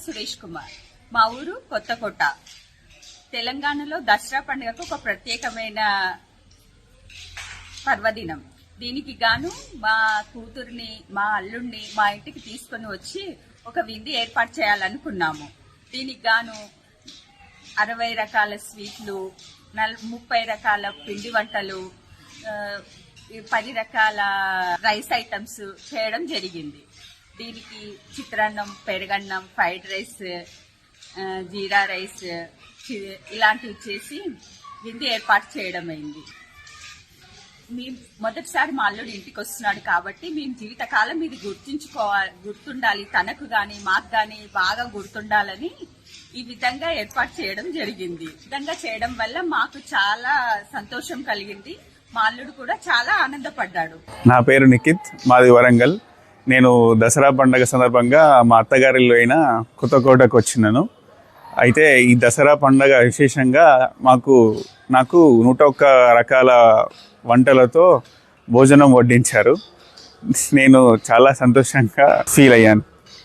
సురేష్ కుమార్. మా ఊరు కొత్తకోట. తెలంగాణలో దసరా పండుగకు ఒక ప్రత్యేకమైన పర్వదినం. దీనికి గాను మా కూతుర్ని, మా అల్లుడిని మా ఇంటికి తీసుకొని వచ్చి ఒక విందు ఏర్పాటు చేయాలనుకున్నాము. దీనికి గాను 60 రకాల స్వీట్లు, 30 రకాల పిండి వంటలు, 10 రకాల రైస్ ఐటమ్స్ చేయడం జరిగింది. దీనికి చిత్రాన్నం, పెరుగన్నం, ఫ్రైడ్ రైస్, జీరా రైస్ ఇలాంటివి చేసి విందు ఏర్పాటు చేయడం అయింది. మేము మొదటిసారి మా అల్లుడు ఇంటికి వస్తున్నాడు కాబట్టి మేము జీవితకాలం ఇది గుర్తుండాలి, తనకు గాని మాకు గాని బాగా గుర్తుండాలని ఈ విధంగా ఏర్పాటు చేయడం జరిగింది. ఈ విధంగా చేయడం వల్ల మాకు చాలా సంతోషం కలిగింది. మా అల్లుడు కూడా చాలా ఆనందపడ్డాడు. నా పేరు నిఖిత్, మాది వరంగల్. నేను దసరా పండుగ సందర్భంగా మా అత్తగారిలో అయిన కొత్తకోటకు వచ్చినాను. అయితే ఈ దసరా పండుగ విశేషంగా నాకు 101 రకాల వంటలతో భోజనం వడ్డించారు. నేను చాలా సంతోషంగా ఫీల్ అయ్యాను.